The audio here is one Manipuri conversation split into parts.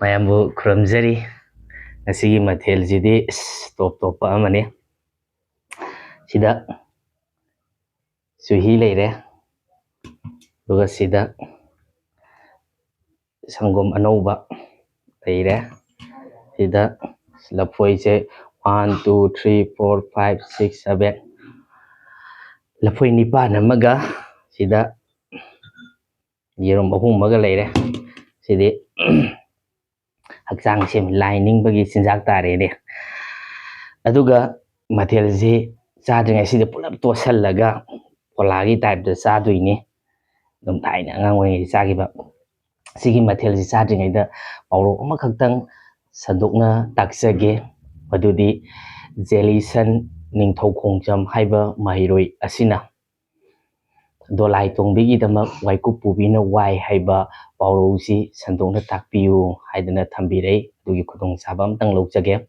ꯃꯌꯥꯝꯕꯨ ꯈꯨꯔꯨꯝꯖꯔꯤ ꯉꯁꯤꯒꯤ ꯃꯊꯦꯜꯁꯤꯗꯤ ꯇꯣꯞ ꯇꯣꯞꯄ ꯑꯃꯅꯤ ꯁꯤꯗ ꯆꯨꯍꯤ ꯂꯩꯔꯦ ꯑꯗꯨꯒ ꯁꯤꯗ ꯁꯪꯒꯣꯝ ꯑꯅꯧꯕ ꯂꯩꯔꯦ ꯁꯤꯗ ꯂꯐꯣꯏꯁꯦ 1 2 3 4 5 6 7 ꯂꯐꯣꯏ 9 ꯑꯃꯒ ꯁꯤꯗ ꯌꯦꯔꯨꯝ 3 ꯑꯃꯒ ꯂꯩꯔꯦ ꯁꯤꯗꯤ ꯍꯛꯆꯥꯡꯁꯦ ꯂꯥꯏ ꯅꯤꯡꯕꯒꯤ ꯆꯤꯟꯖꯥꯛ ꯇꯥꯔꯦꯅꯦ ꯑꯗꯨꯒ ꯃꯊꯦꯜꯁꯤ ꯆꯥꯗ꯭ꯔꯤꯉꯩꯁꯤꯗ ꯄꯨꯂꯞ ꯇꯣꯠꯁꯜꯂꯒ ꯐꯣꯂꯥꯒꯤ ꯇꯥꯏꯞꯇ ꯆꯥꯗꯣꯏꯅꯤ ꯑꯗꯨꯝ ꯊꯥꯏꯅ ꯑꯉꯥꯡ ꯑꯣꯏꯔꯤꯉꯩꯗ ꯆꯥꯈꯤꯕ ꯁꯤꯒꯤ ꯃꯊꯦꯜꯁꯤ ꯆꯥꯗ꯭ꯔꯤꯉꯩꯗ ꯄꯥꯎꯔꯧ ꯑꯃꯈꯛꯇꯪ ꯁꯟꯗꯣꯛꯅ ꯇꯥꯛꯆꯒꯦ ꯃꯗꯨꯗꯤ ꯖꯦꯂꯤꯁꯟ ꯅꯤꯡꯊꯧꯈꯣꯡꯖꯝ ꯍꯥꯏꯕ ꯃꯍꯩꯔꯣꯏ ꯑꯁꯤꯅ ꯗꯣꯂꯥꯏ ꯇꯣꯡꯕꯤꯒꯤꯗꯃꯛ ꯋꯥꯏꯀꯨꯞ ꯄꯨꯕꯤꯅ ꯋꯥꯏ ꯍꯥꯏꯕ ꯄꯥꯎꯔꯧꯁꯤ ꯁꯟꯗꯣꯛꯅ ꯇꯥꯛꯄꯤꯌꯨ ꯍꯥꯏꯗꯅ ꯊꯝꯕꯤꯔꯛꯏ ꯑꯗꯨꯒꯤ ꯈꯨꯗꯣꯡꯆꯥꯕ ꯑꯃꯇꯪ ꯂꯧꯖꯒꯦ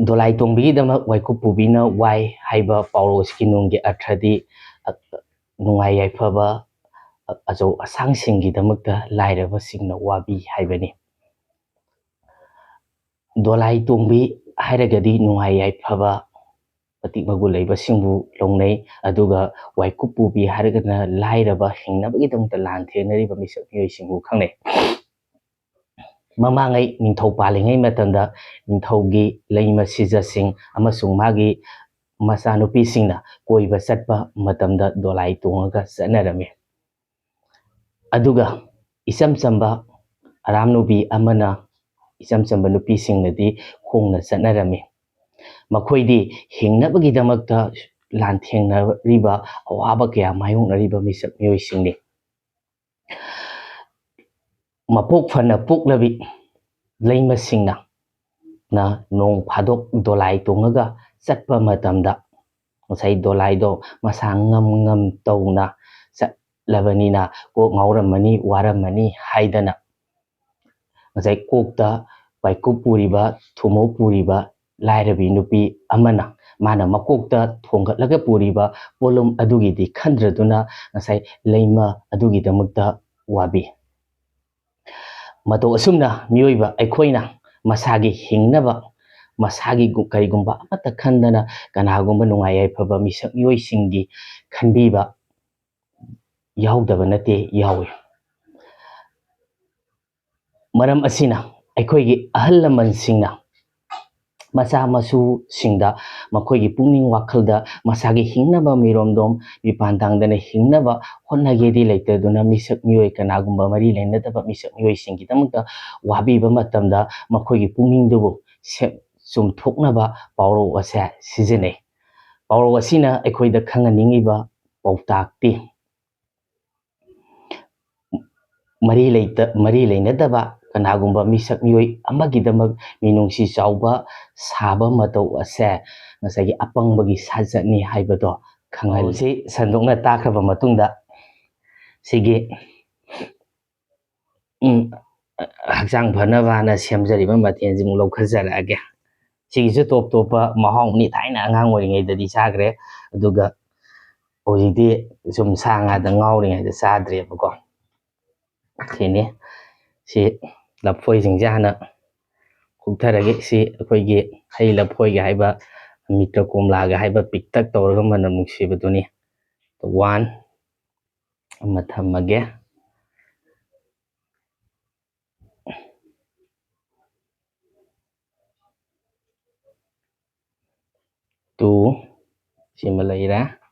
ꯗꯣꯂꯥꯏ ꯇꯣꯡꯕꯤꯒꯤꯗꯃꯛ ꯋꯥꯏꯀꯨꯞ ꯄꯨꯕꯤꯅ ꯋꯥꯏ ꯍꯥꯏꯕ ꯄꯥꯎꯔꯧꯁꯤꯒꯤ ꯅꯨꯡꯒꯤ ꯑꯔꯊꯗꯤ ꯅꯨꯡꯉꯥꯏ ꯌꯥꯏꯐꯕ ꯑꯆꯧ ꯑꯁꯥꯡꯁꯤꯡꯒꯤꯗꯃꯛꯇ ꯂꯥꯏꯔꯕꯁꯤꯡꯅ ꯋꯥꯕꯤ ꯍꯥꯏꯕꯅꯤ ꯗꯣꯂꯥꯏ ꯇꯣꯡꯕꯤ ꯍꯥꯏꯔꯒꯗꯤ ꯅꯨꯡꯉꯥꯏ ꯌꯥꯏꯐꯕ ꯃꯇꯤꯛ ꯃꯒꯨꯟ ꯂꯩꯕꯁꯤꯡꯕꯨ ꯂꯧꯅꯩ ꯑꯗꯨꯒ ꯋꯥꯏꯀꯨꯞ ꯄꯨꯕꯤ ꯍꯥꯏꯔꯒꯅ ꯂꯥꯏꯔꯕ ꯍꯤꯡꯅꯕꯒꯤꯗꯃꯛꯇ ꯂꯥꯟ ꯊꯦꯡꯅꯔꯤꯕ ꯃꯤꯁꯛ ꯃꯤꯑꯣꯏꯁꯤꯡꯕꯨ ꯈꯪꯅꯩ ꯃꯃꯥꯡꯉꯩ ꯅꯤꯡꯊꯧ ꯄꯥꯜꯂꯤꯉꯩ ꯃꯇꯝꯗ ꯅꯤꯡꯊꯧꯒꯤ ꯂꯩꯃ ꯁꯤꯖꯁꯤꯡ ꯑꯃꯁꯨꯡ ꯃꯥꯒꯤ ꯃꯆꯥꯅꯨꯄꯤꯁꯤꯡꯅ ꯀꯣꯏꯕ ꯆꯠꯄ ꯃꯇꯝꯗ ꯗꯣꯂꯥꯏ ꯇꯣꯡꯉꯒ ꯆꯠꯅꯔꯝꯃꯤ ꯑꯗꯨꯒ ꯏꯆꯝ ꯆꯝꯕ ꯑꯔꯥꯝꯅꯨꯕꯤ ꯑꯃꯅ ꯏꯆꯝ ꯆꯝꯕ ꯅꯨꯄꯤꯁꯤꯡꯅꯗꯤ ꯈꯣꯡꯅ ꯆꯠꯅꯔꯝꯃꯤ ꯃꯈꯣꯏꯗꯤ ꯍꯤꯡꯅꯕꯒꯤꯗꯃꯛꯇ ꯂꯥꯟꯊꯦꯡꯅꯔꯤꯕ ꯑꯋꯥꯕ ꯀꯌꯥ ꯃꯥꯌꯣꯛꯅꯔꯤꯕ ꯃꯤꯁꯛ ꯃꯤꯑꯣꯏꯁꯤꯡꯅꯤ ꯃꯄꯣꯛ ꯐꯅ ꯄꯣꯛꯂꯕꯤ ꯂꯩꯃꯁꯤꯡꯅ ꯅꯣꯡ ꯐꯥꯗꯣꯛ ꯗꯣꯂꯥꯏ ꯇꯣꯡꯉꯒ ꯆꯠꯄ ꯃꯇꯝꯗ ꯉꯁꯥꯏ ꯗꯣꯂꯥꯏꯗꯣ ꯃꯁꯥ ꯉꯝ ꯉꯝ ꯇꯧꯅ ꯆꯠꯂꯕꯅꯤꯅ ꯀꯣꯛ ꯉꯥꯎꯔꯝꯃꯅꯤ ꯋꯥꯔꯝꯃꯅꯤ ꯍꯥꯏꯗꯅꯉꯁꯥꯏ ꯀꯣꯛꯇ ꯋꯥꯏꯀꯨꯞ ꯄꯨꯔꯤꯕ ꯊꯨꯃꯣꯛ ꯄꯨꯔꯤꯕ ꯂꯥꯏꯔꯕꯤ ꯅꯨꯄꯤ ꯑꯃꯅ ꯃꯥꯅ ꯃꯀꯣꯛꯇ ꯊꯣꯡꯒꯠꯂꯒ ꯄꯨꯔꯤꯕ ꯄꯣꯠꯂꯨꯝ ꯑꯗꯨꯒꯤꯗꯤ ꯈꯟꯗ꯭ꯔꯗꯨꯅ ꯉꯁꯥꯏ ꯂꯩꯃ ꯑꯗꯨꯒꯤꯗꯃꯛꯇ ꯋꯥꯕꯤ ꯃꯇꯧ ꯑꯁꯨꯝꯅ ꯃꯤꯑꯣꯏꯕ ꯑꯩꯈꯣꯏꯅ ꯃꯁꯥꯒꯤ ꯍꯤꯡꯅꯕ ꯃꯁꯥꯒꯤ ꯀꯔꯤꯒꯨꯝꯕ ꯑꯃꯠꯇ ꯈꯟꯗꯅ ꯀꯅꯥꯒꯨꯝꯕ ꯅꯨꯡꯉꯥꯏ ꯌꯥꯏꯐꯕ ꯃꯤꯁꯛ ꯃꯤꯑꯣꯏꯁꯤꯡꯒꯤ ꯈꯟꯕꯤꯕ ꯌꯥꯎꯗꯕ ꯅꯠꯇꯦ ꯌꯥꯎꯏ ꯃꯔꯝ ꯑꯁꯤꯅ ꯑꯩꯈꯣꯏꯒꯤ ꯑꯍꯜ ꯂꯃꯟꯁꯤꯡꯅ ꯃꯆꯥ ꯃꯁꯨꯁꯤꯡꯗ ꯃꯈꯣꯏꯒꯤ ꯄꯨꯛꯅꯤꯡ ꯋꯥꯈꯜꯗ ꯃꯁꯥꯒꯤ ꯍꯤꯡꯅꯕ ꯃꯤꯔꯣꯝꯗꯣꯝ ꯃꯤꯄꯥꯟ ꯇꯥꯡꯗꯅ ꯍꯤꯡꯅꯕ ꯍꯣꯠꯅꯒꯦꯗꯤ ꯂꯩꯇꯗꯨꯅ ꯃꯤꯁꯛ ꯃꯤꯑꯣꯏ ꯀꯅꯥꯒꯨꯝꯕ ꯃꯔꯤ ꯂꯩꯅꯗꯕ ꯃꯤꯁꯛ ꯃꯤꯑꯣꯏꯁꯤꯡꯒꯤꯗꯃꯛꯇ ꯋꯥꯕꯤꯕ ꯃꯇꯝꯗ ꯃꯈꯣꯏꯒꯤ ꯄꯨꯛꯅꯤꯡꯗꯨꯕꯨ ꯆꯨꯝꯊꯣꯛꯅꯕ ꯄꯥꯎꯔꯧ ꯑꯁꯦ ꯁꯤꯖꯤꯟꯅꯩ ꯄꯥꯎꯔꯧ ꯑꯁꯤꯅ ꯑꯩꯈꯣꯏꯗ ꯈꯪꯍꯟꯅꯤꯡꯉꯤꯕ ꯄꯥꯎꯇꯥꯛꯇꯤ ꯃꯔꯤ ꯂꯩꯅꯗꯕ ꯀꯅꯥꯒꯨꯝꯕ ꯃꯤꯁꯛ ꯃꯤꯑꯣꯏ ꯑꯃꯒꯤꯗꯃꯛ ꯃꯤꯅꯨꯡꯁꯤ ꯆꯥꯎꯕ ꯁꯥꯕ ꯃꯇꯧ ꯑꯁꯦ ꯉꯁꯥꯏꯒꯤ ꯑꯄꯪꯕꯒꯤ ꯁꯥꯖꯠꯅꯤ ꯍꯥꯏꯕꯗꯣ ꯈꯪꯍꯜꯂꯤ ꯁꯟꯗꯣꯛꯅ ꯇꯥꯈ꯭ꯔꯕ ꯃꯇꯨꯡꯗ ꯁꯤꯒꯤ ꯍꯛꯆꯥꯡ ꯐꯅꯕꯅ ꯁꯦꯝꯖꯔꯤꯕ ꯃꯊꯦꯜꯁꯤꯃꯨꯛ ꯂꯧꯈꯠꯆꯔꯛꯑꯒꯦ ꯁꯤꯒꯤꯁꯨ ꯇꯣꯞ ꯇꯣꯞꯄ ꯃꯍꯥꯎꯅꯤ ꯊꯥꯏꯅ ꯑꯉꯥꯡ ꯑꯣꯏꯔꯤꯉꯩꯗꯗꯤ ꯆꯥꯈ꯭ꯔꯦ ꯑꯗꯨꯒ ꯍꯧꯖꯤꯛꯇꯤ ꯁꯨꯝ ꯁꯥ ꯉꯥꯗ ꯉꯥꯎꯔꯤꯉꯩꯗ ꯆꯥꯗ꯭ꯔꯦꯕꯀꯣ ꯁꯤꯅꯤ ꯁꯤ ꯂꯐꯣꯏꯁꯤꯡꯁꯦ ꯍꯥꯟꯅ ꯀꯨꯞꯊꯔꯒꯦ ꯁꯤ ꯑꯩꯈꯣꯏꯒꯤ ꯍꯩ ꯂꯐꯣꯏꯒ ꯍꯥꯏꯕ ꯃꯤꯇ꯭ꯔ ꯀꯣꯝꯂꯥꯒ ꯍꯥꯏꯕ ꯄꯤꯛꯇꯛ ꯇꯧꯔꯒ ꯃꯅꯝ ꯅꯨꯡꯁꯤꯕꯗꯨꯅꯤ 1 ꯑꯃ ꯊꯝꯃꯒꯦ ꯇꯨ ꯁꯤꯃ ꯂꯩꯔꯦ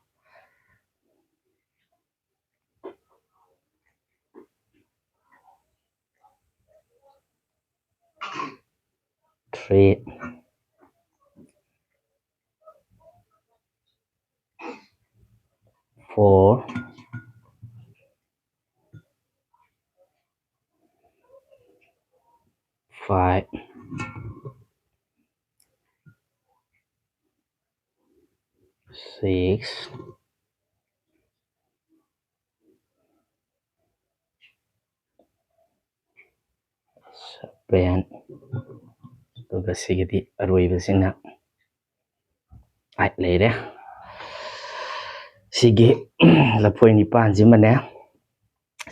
3 4 5 6 7 ꯑꯗꯨꯒ ꯁꯤꯒꯤꯗꯤ ꯑꯔꯣꯏꯕꯁꯤꯅ 8 ꯂꯩꯔꯦ ꯁꯤꯒꯤ ꯂꯐꯣꯏ 9 ꯁꯤꯃꯅꯦ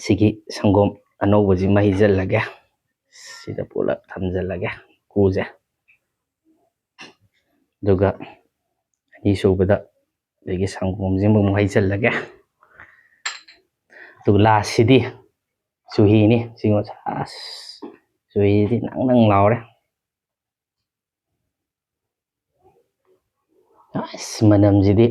ꯁꯤꯒꯤ ꯁꯪꯒꯣꯝ ꯑꯅꯧꯕꯁꯤ ꯃꯩꯖꯜꯂꯒꯦ ꯁꯤꯗ ꯄꯨꯂꯞ ꯊꯝꯖꯜꯂꯒꯦ ꯀꯨꯁꯦ ꯑꯗꯨꯒ ꯑꯅꯤꯁꯨꯕꯗ ꯑꯗꯒꯤ ꯁꯪꯒꯣꯝꯁꯤ ꯑꯃꯨꯛ ꯍꯩꯖꯜꯂꯒꯦ ꯑꯗꯨꯒ ꯂꯥꯁꯁꯤꯗꯤ ꯆꯨꯍꯤꯅꯤ ꯁꯤꯉꯣ ꯆꯨꯍꯤꯗꯤ ꯅꯪ ꯂꯥꯎꯔꯦ ꯃꯅꯝꯁꯤꯗꯤ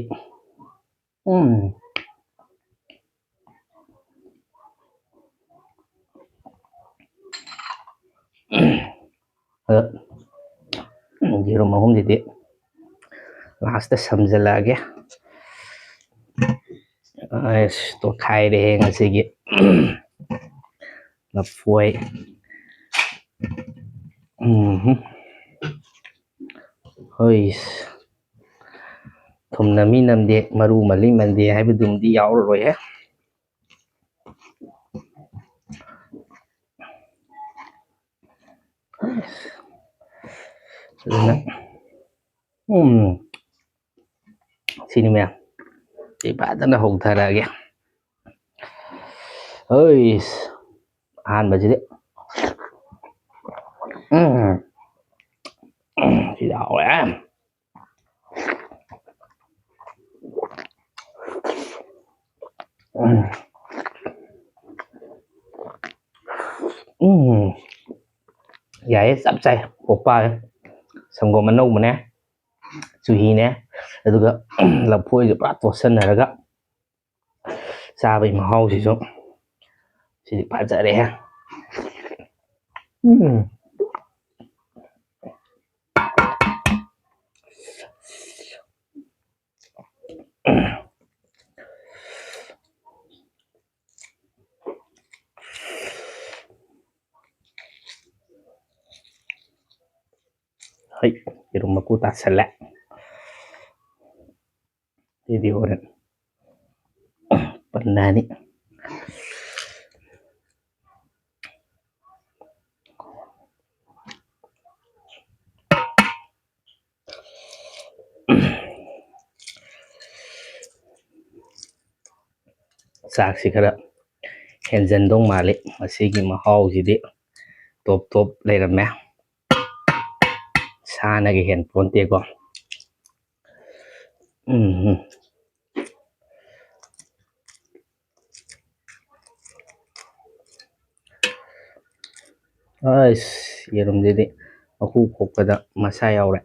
ꯌꯦꯔꯨꯝ ꯑꯍꯨꯝꯁꯤꯗꯤ ꯂꯥꯁꯇ ꯁꯝꯖꯜꯂꯛꯑꯒꯦ ꯇꯣꯈꯥꯏꯔꯦ ꯉꯁꯤꯒꯤ ꯂꯐꯣꯏ ꯍꯣꯏ ꯊꯨꯝꯅ ꯃꯤ ꯅꯝꯗꯦ ꯃꯔꯨ ꯃꯜꯂꯤ ꯃꯟꯗꯦ ꯍꯥꯏꯕꯗꯨꯃꯗꯤ ꯌꯥꯎꯔꯔꯣꯏꯍꯦ ꯑꯗꯨꯅ ꯁꯤꯅꯤ ꯃꯌꯥꯝ ꯁꯤ ꯐꯖꯅ ꯍꯧꯊꯔꯛꯑꯒꯦ ꯑꯍꯥꯟꯕꯁꯤꯗꯤ ꯁꯤꯗ ꯍꯥꯎꯔꯦ ꯌꯥꯏꯌꯦ ꯆꯞ ꯆꯥꯏ ꯄꯣꯛꯄꯥꯏ ꯁꯪꯒꯣꯝ ꯑꯅꯧꯕꯅꯦ ꯆꯨꯍꯤꯅꯦ ꯑꯗꯨꯒ ꯂꯐꯣꯏꯁꯦ ꯄꯨꯔꯥ ꯇꯣꯠꯁꯟꯅꯔꯒ ꯆꯥꯕꯒꯤ ꯃꯍꯥꯎꯁꯤꯁꯨ ꯁꯤꯗꯤ ꯐꯖꯔꯦꯍꯦ ꯍꯣꯏ ꯌꯦꯔꯨꯝ ꯃꯀꯨ ꯇꯥꯁꯜꯂꯦ ꯁꯤꯗꯤ ꯍꯣꯔꯦꯟ ꯄꯟꯅꯅꯤ ꯆꯥꯛꯁꯤ ꯈꯔ ꯍꯦꯟꯖꯟꯗꯧ ꯃꯥꯜꯂꯤ ꯃꯁꯤꯒꯤ ꯃꯍꯥꯎꯁꯤꯗꯤ ꯇꯣꯞ ꯂꯩꯔꯝꯃꯦ ꯁꯥꯅꯒ ꯍꯦꯟ ꯄꯣꯟꯇꯦꯀꯣ ꯌꯦꯔꯨꯝꯁꯤꯗꯤ ꯃꯀꯨ ꯈꯣꯛꯄꯗ ꯃꯁꯥ ꯌꯥꯎꯔꯦ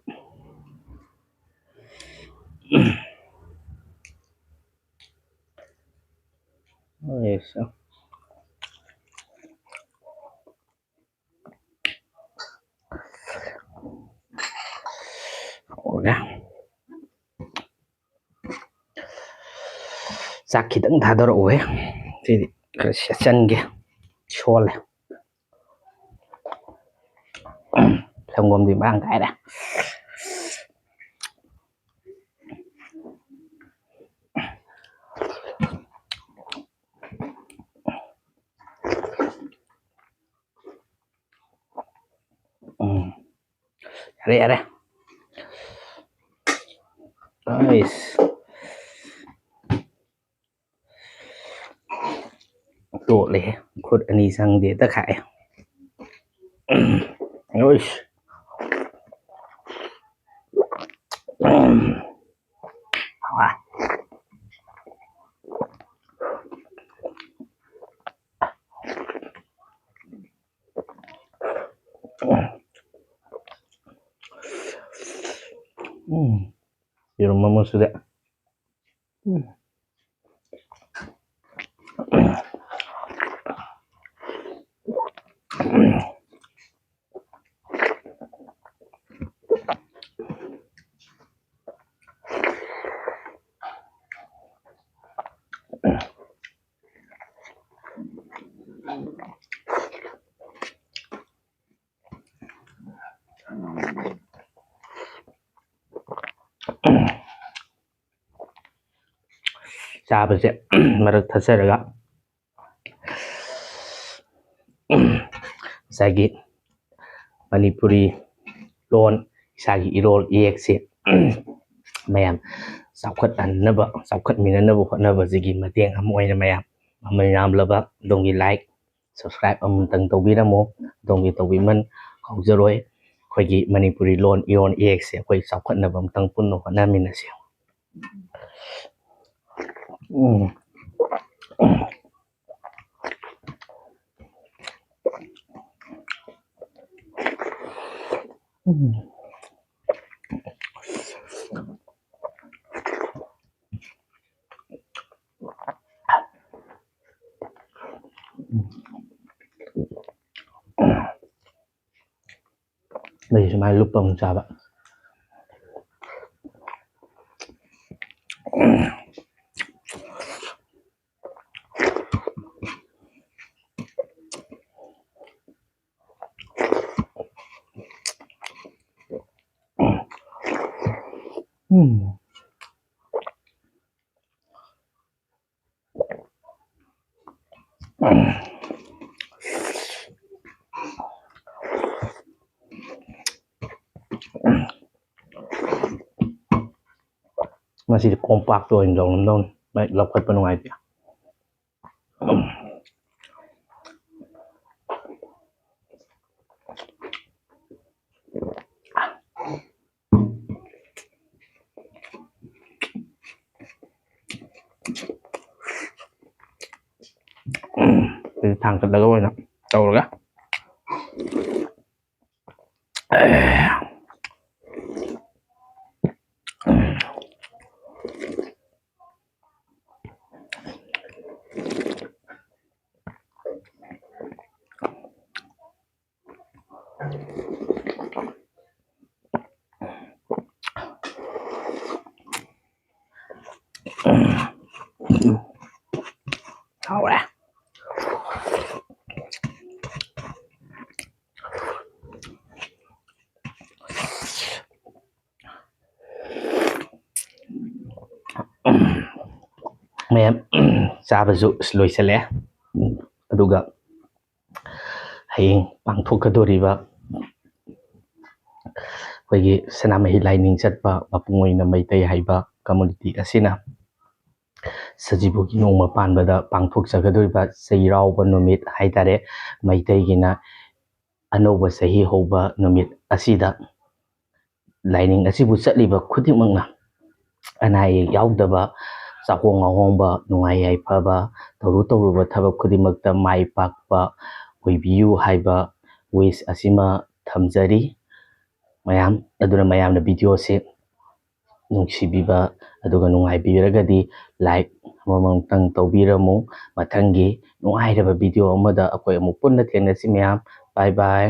ꯆꯥꯛ ꯈꯤꯇꯪ ꯊꯥꯗꯔꯛꯎꯍꯦ ꯁꯤꯗꯤ ꯈꯔ ꯁꯦꯠꯆꯟꯒꯦ ꯁꯣꯜꯂꯦ ꯁꯪꯒꯣꯝꯗꯤ ꯃꯔꯥꯡ ꯀꯥꯏꯔꯦ ꯌꯥꯔꯦ ꯇꯣꯠꯂꯦꯍꯦ ꯈꯨꯠ ꯑꯅꯤ ꯆꯪꯗꯦ ꯈꯥꯛꯑꯦ ꯌꯦꯔꯨꯝ ꯑꯃꯁꯤꯗ ꯆꯥꯕꯁꯦ ꯃꯔꯛ ꯊꯠꯆꯔꯒ ꯉꯁꯥꯏꯒꯤ ꯃꯅꯤꯄꯨꯔꯤ ꯂꯣꯟ ꯏꯁꯥꯒꯤ ꯏꯔꯣꯜ ꯏꯌꯦꯛꯁꯦ ꯃꯌꯥꯝ ꯆꯥꯎꯈꯠꯃꯤꯟꯅꯅꯕ ꯍꯣꯠꯅꯕꯁꯤꯒꯤ ꯃꯇꯦꯡ ꯑꯃ ꯑꯣꯏꯅ ꯃꯌꯥꯝ ꯃꯃꯜ ꯌꯥꯝꯂꯕ ꯑꯗꯣꯝꯒꯤ ꯂꯥꯏꯛ ꯁꯕꯁꯀ꯭ꯔꯥꯏꯕ ꯑꯃꯇꯪ ꯇꯧꯕꯤꯔꯝꯃꯨ, ꯑꯗꯣꯝꯒꯤ ꯇꯧꯕꯤꯃꯟ ꯀꯥꯎꯖꯔꯣꯏ. ꯑꯩꯈꯣꯏꯒꯤ ꯃꯅꯤꯄꯨꯔꯤ ꯂꯣꯟ ꯏꯔꯣꯟ ꯏꯌꯦꯛꯁꯦ ꯑꯩꯈꯣꯏ ꯆꯥꯎꯈꯠꯅꯕ ꯑꯃꯇꯪ ꯄꯨꯟꯅ ꯍꯣꯠꯅꯃꯤꯟꯅꯁꯤ. ꯃꯩ ꯁꯨꯃꯥꯏꯅ ꯂꯨꯞꯄ ꯑꯃꯨꯛ ꯆꯥꯕ. ꯃꯁꯤꯗꯤ ꯀꯣꯝꯄꯥꯛꯇ ꯑꯣꯏꯅ ꯂꯧꯔꯝꯗꯧꯅꯤ, ꯂꯧꯈꯠꯄ ꯅꯨꯡꯉꯥꯏꯇꯦ. ꯊꯥꯡꯀꯠꯂꯒ ꯑꯣꯏꯅ ꯇꯧꯔꯒ. ꯍꯥꯎꯔꯦ. ꯃꯌꯥꯝ ꯆꯥꯕꯁꯨ ꯂꯣꯏꯁꯤꯜꯂꯛꯑꯦ. ꯑꯗꯨꯒ ꯍꯌꯦꯡ ꯄꯥꯡꯊꯣꯛꯀꯗꯧꯔꯤꯕ ꯑꯩꯈꯣꯏꯒꯤ ꯁꯅꯥꯃꯍꯤ ꯂꯥꯏꯅꯤꯡ ꯆꯠꯄ ꯃꯄꯨꯡ ꯑꯣꯏꯅ ꯃꯩꯇꯩ ꯍꯥꯏꯕ ꯀꯝꯃꯨꯅꯤꯇꯤ ꯑꯁꯤꯅ ꯁꯖꯤꯕꯨꯒꯤ ꯅꯣꯡꯃ ꯄꯥꯟꯕꯗ ꯄꯥꯡꯊꯣꯛꯆꯒꯗꯧꯔꯤꯕ ꯆꯩꯔꯥꯎꯕ ꯅꯨꯃꯤꯠ ꯍꯥꯏꯇꯥꯔꯦ. ꯃꯩꯇꯩꯒꯤꯅ ꯑꯅꯧꯕ ꯆꯍꯤ ꯍꯧꯕ ꯅꯨꯃꯤꯠ ꯑꯁꯤꯗ ꯂꯥꯏꯅꯤꯡ ꯑꯁꯤꯕꯨ ꯆꯠꯂꯤꯕ ꯈꯨꯗꯤꯡꯃꯛꯅ ꯑꯅꯥ ꯑꯌꯦꯛ ꯌꯥꯎꯗꯕ, ꯆꯥꯍꯣꯡ ꯉꯥꯍꯣꯡꯕ, ꯅꯨꯡꯉꯥꯏ ꯌꯥꯏꯐꯕ, ꯇꯧꯔꯨꯕ ꯊꯕꯛ ꯈꯨꯗꯤꯡꯃꯛꯇ ꯃꯥꯏ ꯄꯥꯛꯄ ꯑꯣꯏꯕꯤꯌꯨ ꯍꯥꯏꯕ ꯋꯤꯁ ꯑꯁꯤꯃ ꯊꯝꯖꯔꯤ ꯃꯌꯥꯝ. ꯑꯗꯨꯅ ꯃꯌꯥꯝꯅ ꯚꯤꯗꯤꯑꯣꯁꯤ ꯅꯨꯡꯁꯤꯕꯤꯕ ꯑꯗꯨꯒ ꯅꯨꯡꯉꯥꯏꯕꯤꯔꯒꯗꯤ ꯂꯥꯏꯛ ꯑꯃꯃꯝꯇꯪ ꯇꯧꯕꯤꯔꯝꯃꯨ. ꯃꯊꯪꯒꯤ ꯅꯨꯡꯉꯥꯏꯔꯕ ꯚꯤꯗꯤꯑꯣ ꯑꯃꯗ ꯑꯩꯈꯣꯏ ꯑꯃꯨꯛ ꯄꯨꯟꯅ ꯊꯦꯡꯅꯁꯤ ꯃꯌꯥꯝ. ꯕꯥꯏ ꯕꯥꯏ.